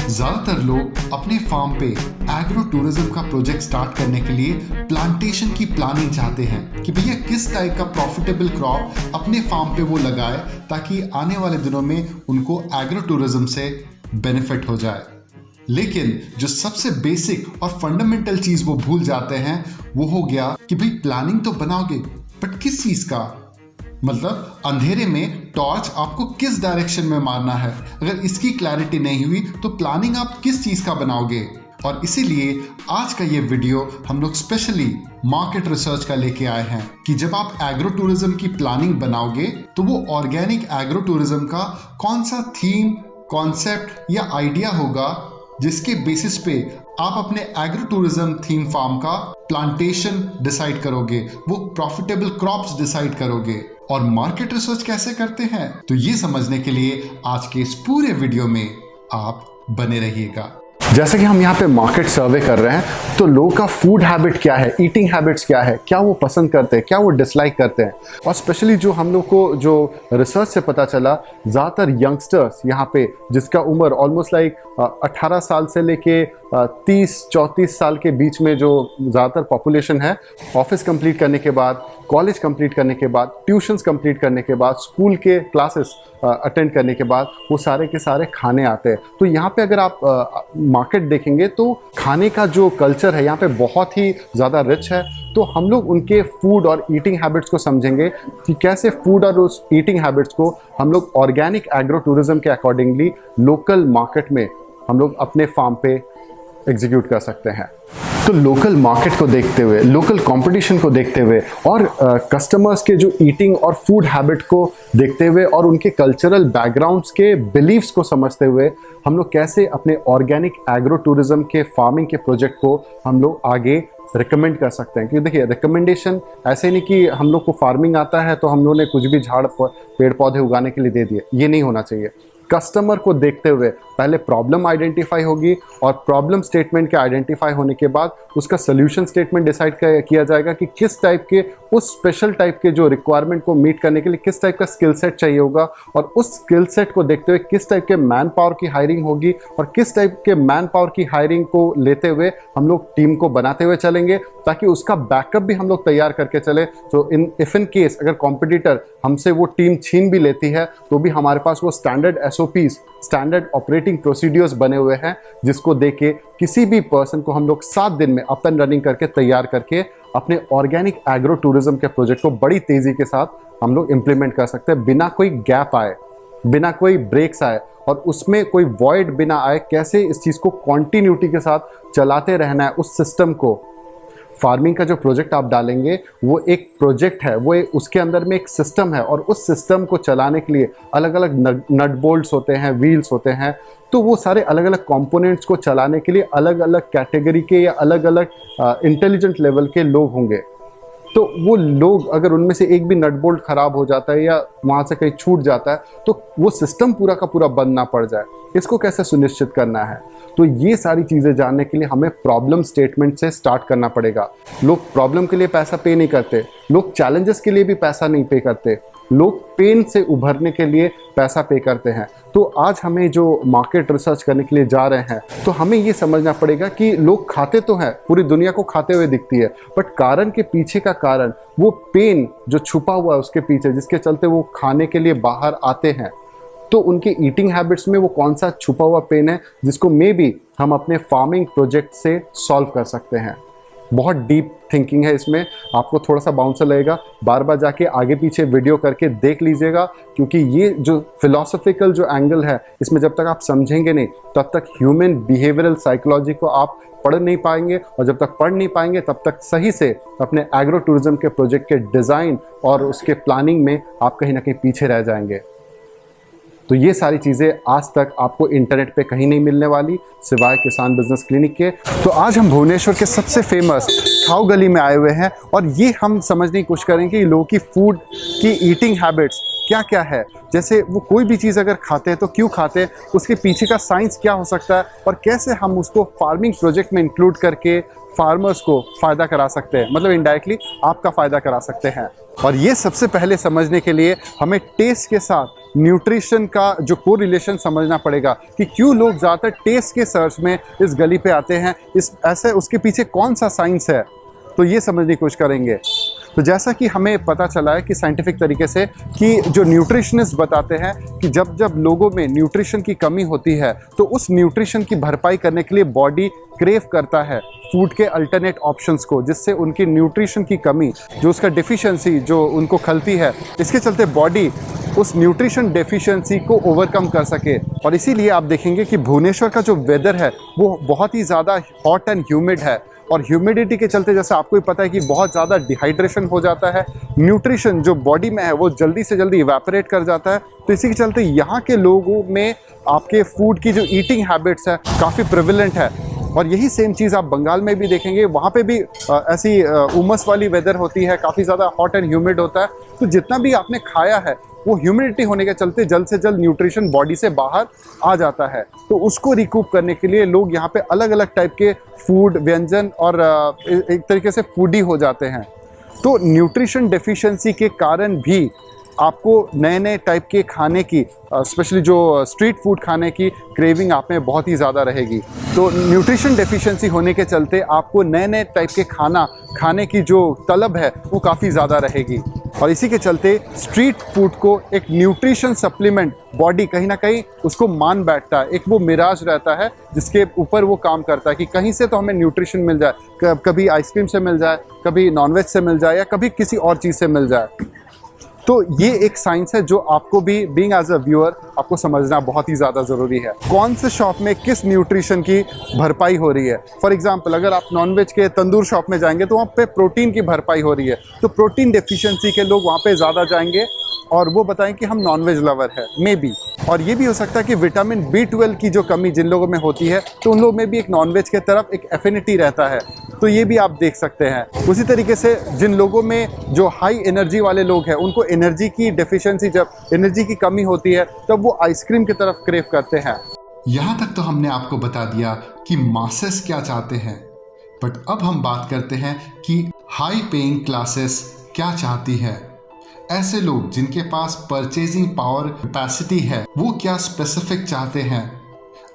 ज्यादातर लोग अपने फार्म पे एग्रो टूरिज्म का प्रोजेक्ट स्टार्ट करने के लिए प्लांटेशन की प्लानिंग चाहते हैं कि भैया किस टाइप का प्रॉफिटेबल क्रॉप अपने फार्म पे वो लगाए ताकि आने वाले दिनों में उनको एग्रो टूरिज्म से बेनिफिट हो जाए। लेकिन जो सबसे बेसिक और फंडामेंटल चीज वो भूल जाते हैं वो हो गया कि भाई प्लानिंग तो बनाओगे बट किस चीज का, मतलब अंधेरे में टॉर्च आपको किस डायरेक्शन में मारना है। अगर इसकी क्लैरिटी नहीं हुई तो प्लानिंग आप किस चीज का बनाओगे। और इसीलिए आज का ये वीडियो हम लोग स्पेशली मार्केट रिसर्च का लेके आए हैं कि जब आप एग्रो टूरिज्म की प्लानिंग बनाओगे तो वो ऑर्गेनिक एग्रो टूरिज्म का कौन सा थीम, कॉन्सेप्ट या आइडिया होगा जिसके बेसिस पे आप अपने एग्रो टूरिज्म थीम फार्म का प्लांटेशन डिसाइड करोगे, वो प्रॉफिटेबल क्रॉप्स डिसाइड करोगे। और मार्केट रिसर्च कैसे करते हैं तो ये समझने के लिए आज के इस पूरे वीडियो में आप बने रहिएगा। जैसे कि हम यहाँ पे मार्केट सर्वे कर रहे हैं तो लोगों का फूड हैबिट क्या है, ईटिंग हैबिट्स क्या है, क्या वो पसंद करते हैं, क्या वो डिसलाइक करते हैं। और स्पेशली जो हम लोग को जो रिसर्च से पता चला, ज़्यादातर यंगस्टर्स यहाँ पे जिसका उम्र ऑलमोस्ट लाइक 18 साल से लेके 30-34 साल के बीच में जो ज़्यादातर पॉपुलेशन है, ऑफिस कंप्लीट करने के बाद, कॉलेज कंप्लीट करने के बाद, ट्यूशन्स कंप्लीट करने के बाद, स्कूल के क्लासेस अटेंड करने के बाद वो सारे के सारे खाने आते हैं। तो यहाँ पे अगर आप मार्केट देखेंगे तो खाने का जो कल्चर है यहाँ पे बहुत ही ज़्यादा रिच है। तो हम लोग उनके फूड और ईटिंग हैबिट्स को समझेंगे कि कैसे फूड और उस ईटिंग हैबिट्स को हम लोग ऑर्गेनिक एग्रो टूरिज्म के अकॉर्डिंगली लोकल मार्केट में हम लोग अपने फार्म पे एग्जीक्यूट कर सकते हैं। तो लोकल मार्केट को देखते हुए, लोकल कंपटीशन को देखते हुए और कस्टमर्स के जो ईटिंग और फूड हैबिट को देखते हुए और उनके कल्चरल बैकग्राउंड्स के बिलीव्स को समझते हुए हम लोग कैसे अपने ऑर्गेनिक एग्रो टूरिज्म के फार्मिंग के प्रोजेक्ट को हम लोग आगे रिकमेंड कर सकते हैं। क्योंकि देखिए, रिकमेंडेशन ऐसे नहीं कि हम लोग को फार्मिंग आता है तो हम लोगों ने कुछ भी झाड़ पेड़ पौधे उगाने के लिए दे दिए, ये नहीं होना चाहिए। कस्टमर को देखते हुए पहले प्रॉब्लम आइडेंटिफाई होगी और प्रॉब्लम स्टेटमेंट के आइडेंटिफाई होने के बाद उसका सोल्यूशन स्टेटमेंट डिसाइड किया जाएगा कि किस टाइप के, उस स्पेशल टाइप के जो रिक्वायरमेंट को मीट करने के लिए किस टाइप का स्किल सेट चाहिए होगा। और उस स्किल सेट को देखते हुए किस टाइप के मैन पावर की हायरिंग होगी और किस टाइप के मैन पावर की हायरिंग को लेते हुए हम लोग टीम को बनाते हुए चलेंगे ताकि उसका बैकअप भी हम लोग तैयार करके चले। तो इफ इन केस अगर कॉम्पिटिटर हमसे वो टीम छीन भी लेती है तो भी हमारे पास वो standard SOPs, standard operating procedures बने हुए हैं जिसको देख के किसी भी पर्सन को हम लोग 7 दिन में अप एंड रनिंग करके तैयार करके अपने ऑर्गेनिक एग्रो टूरिज्म के प्रोजेक्ट को बड़ी तेजी के साथ हम लोग इंप्लीमेंट कर सकते हैं, बिना कोई गैप आए, बिना कोई ब्रेक्स आए और उसमें कोई वॉइड बिना आए। कैसे इस चीज़ को कॉन्टिन्यूटी के साथ चलाते रहना है, उस सिस्टम को। फार्मिंग का जो प्रोजेक्ट आप डालेंगे वो एक प्रोजेक्ट है, वो उसके अंदर में एक सिस्टम है और उस सिस्टम को चलाने के लिए अलग अलग नट बोल्ट्स होते हैं, व्हील्स होते हैं। तो वो सारे अलग अलग कंपोनेंट्स को चलाने के लिए अलग अलग कैटेगरी के या अलग अलग इंटेलिजेंट लेवल के लोग होंगे। तो वो लोग अगर उनमें से एक भी नट बोल्ट खराब हो जाता है या वहाँ से कहीं छूट जाता है तो वो सिस्टम पूरा का पूरा बंद ना पड़ जाए, इसको कैसे सुनिश्चित करना है। तो ये सारी चीज़ें जानने के लिए हमें प्रॉब्लम स्टेटमेंट से स्टार्ट करना पड़ेगा। लोग प्रॉब्लम के लिए पैसा पे नहीं करते, लोग चैलेंजेस के लिए भी पैसा नहीं पे करते, लोग पेन से उभरने के लिए पैसा पे करते हैं। तो आज हमें जो मार्केट रिसर्च करने के लिए जा रहे हैं तो हमें ये समझना पड़ेगा कि लोग खाते तो हैं, पूरी दुनिया को खाते हुए दिखती है, बट कारण के पीछे का कारण, वो पेन जो छुपा हुआ है उसके पीछे जिसके चलते वो खाने के लिए बाहर आते हैं, तो उनके ईटिंग हैबिट्स में वो कौन सा छुपा हुआ पेन है जिसको मे बी हम अपने फार्मिंग प्रोजेक्ट से सॉल्व कर सकते हैं। बहुत डीप थिंकिंग है इसमें, आपको थोड़ा सा बाउंसर लगेगा, बार बार जाके आगे पीछे वीडियो करके देख लीजिएगा क्योंकि ये जो फिलोसफिकल जो एंगल है इसमें जब तक आप समझेंगे नहीं तब तक ह्यूमन बिहेवियरल साइकोलॉजी को आप पढ़ नहीं पाएंगे और जब तक पढ़ नहीं पाएंगे तब तक सही से अपने एग्रो टूरिज्म के प्रोजेक्ट के डिज़ाइन और उसके प्लानिंग में आप कहीं ना कहीं पीछे रह जाएंगे। तो ये सारी चीज़ें आज तक आपको इंटरनेट पे कहीं नहीं मिलने वाली सिवाय किसान बिजनेस क्लिनिक के। तो आज हम भुवनेश्वर के सबसे फेमस खाऊ गली में आए हुए हैं और ये हम समझने की कोशिश करेंगे कि लोगों की फूड की ईटिंग हैबिट्स क्या क्या है, जैसे वो कोई भी चीज़ अगर खाते हैं तो क्यों खाते हैं, उसके पीछे का साइंस क्या हो सकता है और कैसे हम उसको फार्मिंग प्रोजेक्ट में इंक्लूड करके फार्मर्स को फ़ायदा करा सकते हैं, मतलब इनडायरेक्टली आपका फ़ायदा करा सकते हैं। और ये सबसे पहले समझने के लिए हमें टेस्ट के साथ न्यूट्रिशन का जो कोरिलेशन समझना पड़ेगा कि क्यों लोग ज़्यादातर टेस्ट के सर्च में इस गली पे आते हैं, इस ऐसे उसके पीछे कौन सा साइंस है, तो ये समझने की कोशिश करेंगे। तो जैसा कि हमें पता चला है कि साइंटिफिक तरीके से कि जो न्यूट्रिशनिस्ट बताते हैं कि जब जब लोगों में न्यूट्रिशन की कमी होती है तो उस न्यूट्रिशन की भरपाई करने के लिए बॉडी क्रेव करता है फूड के अल्टरनेट ऑप्शंस को, जिससे उनकी न्यूट्रिशन की कमी, जो उसका डिफिशियंसी जो उनको खलती है, इसके चलते बॉडी उस न्यूट्रिशन डेफिशिएंसी को ओवरकम कर सके। और इसीलिए आप देखेंगे कि भुवनेश्वर का जो वेदर है वो बहुत ही ज़्यादा हॉट एंड ह्यूमिड है, और ह्यूमिडिटी के चलते जैसे आपको ही पता है कि बहुत ज़्यादा डिहाइड्रेशन हो जाता है, न्यूट्रिशन जो बॉडी में है वो जल्दी से जल्दी इवेपोरेट कर जाता है। तो इसी के चलते यहाँ के लोगों में आपके फूड की जो ईटिंग हैबिट्स है काफ़ी प्रिविलेंट है। और यही सेम चीज़ आप बंगाल में भी देखेंगे, वहाँ पे भी ऐसी उमस वाली वेदर होती है, काफ़ी ज़्यादा हॉट एंड ह्यूमिड होता है। तो जितना भी आपने खाया है वो ह्यूमिडिटी होने के चलते जल्द से जल्द न्यूट्रिशन बॉडी से बाहर आ जाता है। तो उसको रिकूप करने के लिए लोग यहाँ पे अलग अलग टाइप के फूड व्यंजन और एक तरीके से फूडी हो जाते हैं। तो न्यूट्रिशन डेफिशिएंसी के कारण भी आपको नए नए टाइप के खाने की, स्पेशली जो स्ट्रीट फूड खाने की क्रेविंग आप में बहुत ही ज़्यादा रहेगी। तो न्यूट्रिशन डेफिशिएंसी होने के चलते आपको नए नए टाइप के खाना खाने की जो तलब है वो काफ़ी ज़्यादा रहेगी। और इसी के चलते स्ट्रीट फूड को एक न्यूट्रिशन सप्लीमेंट बॉडी कहीं ना कहीं उसको मान बैठता है, एक वो मिराज रहता है जिसके ऊपर वो काम करता है कि कहीं से तो हमें न्यूट्रिशन मिल जाए, कभी आइसक्रीम से मिल जाए, कभी नॉनवेज से मिल जाए, या कभी किसी और चीज़ से मिल जाए। तो ये एक साइंस है जो आपको भी बीइंग एज अ व्यूअर आपको समझना बहुत ही ज़्यादा ज़रूरी है। कौन से शॉप में किस न्यूट्रिशन की भरपाई हो रही है। फॉर एग्जांपल अगर आप नॉनवेज के तंदूर शॉप में जाएंगे तो वहाँ पे प्रोटीन की भरपाई हो रही है, तो प्रोटीन डेफिशिएंसी के लोग वहाँ पे ज़्यादा जाएंगे और वो बताएं कि हम नॉनवेज लवर है, मे बी। और ये भी हो सकता है कि विटामिन B12 की जो कमी जिन लोगों में होती है तो उन लोगों में भी एक नॉनवेज के तरफ एक एफिनिटी रहता है, तो ये भी आप देख सकते हैं। उसी तरीके से जिन लोगों में जो हाई एनर्जी वाले लोग हैं उनको एनर्जी की डेफिशिएंसी, जब एनर्जी की कमी होती है तब वो आइसक्रीम की तरफ क्रेव करते हैं। यहाँ तक तो हमने आपको बता दिया कि मासेस क्या चाहते हैं, बट अब हम बात करते हैं कि हाई पेइंग क्लासेस क्या चाहती है। ऐसे लोग जिनके पास परचेजिंग पावर कैपेसिटी है वो क्या स्पेसिफिक चाहते हैं।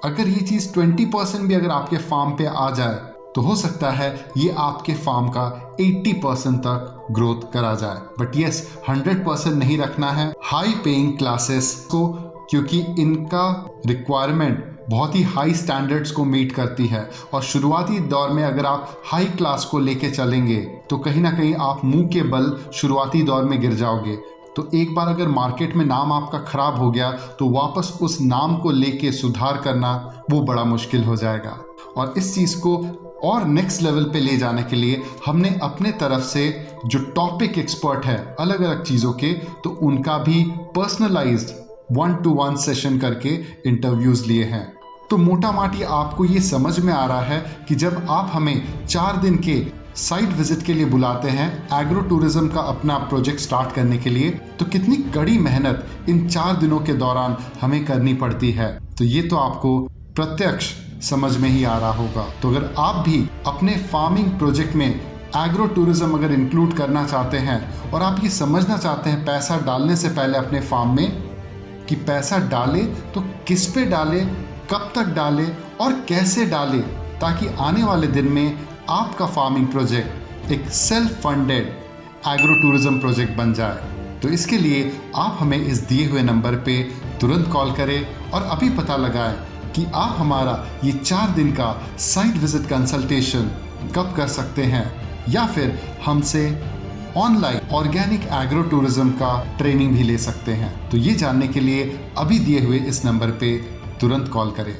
अगर ये चीज़ 20% भी अगर आपके फार्म पे आ जाए तो हो सकता है ये आपके फार्म का 80% तक ग्रोथ करा जाए। बट यस, 100% नहीं रखना है हाई पेइंग क्लासेस को, क्योंकि इनका रिक्वायरमेंट बहुत ही हाई स्टैंडर्ड्स को मीट करती है। और शुरुआती दौर में अगर आप हाई क्लास को लेके चलेंगे तो कहीं ना कहीं आप मुंह के बल शुरुआती दौर में गिर जाओगे। तो एक बार अगर मार्केट में नाम आपका ख़राब हो गया तो वापस उस नाम को लेके सुधार करना वो बड़ा मुश्किल हो जाएगा। और इस चीज़ को और नेक्स्ट लेवल पे ले जाने के लिए हमने अपने तरफ से जो टॉपिक एक्सपर्ट है अलग अलग चीज़ों के, तो उनका भी पर्सनलाइज्ड 1-to-1 सेशन करके इंटरव्यूज़ लिए हैं। तो मोटा माटी आपको ये समझ में आ रहा है कि जब आप हमें 4 दिन के साइट विजिट के लिए बुलाते हैं एग्रो टूरिज्म का अपना प्रोजेक्ट स्टार्ट करने के लिए, तो कितनी कड़ी मेहनत इन 4 दिनों के दौरान हमें करनी पड़ती है। तो ये तो आपको प्रत्यक्ष समझ में ही आ रहा होगा। तो अगर आप भी अपने फार्मिंग प्रोजेक्ट में एग्रो टूरिज्म अगर इंक्लूड करना चाहते हैं और आप ये समझना चाहते हैं पैसा डालने से पहले अपने फार्म में कि पैसा डाले तो किस पे डाले, कब तक डाले और कैसे डाले, ताकि आने वाले दिन में आपका फार्मिंग प्रोजेक्ट एक self funded agro tourism project बन जाए, तो इसके लिए आप हमें इस दिए हुए नंबर पे तुरंत कॉल करें और अभी पता लगाएं कि आप हमारा ये 4 दिन का साइट विजिट कंसल्टेशन कब कर सकते हैं, या फिर हमसे ऑनलाइन ऑर्गेनिक एग्रो टूरिज्म का ट्रेनिंग भी ले सकते हैं। तो ये जानने के लिए अभी दिए हुए इस नंबर पे तुरंत कॉल करें।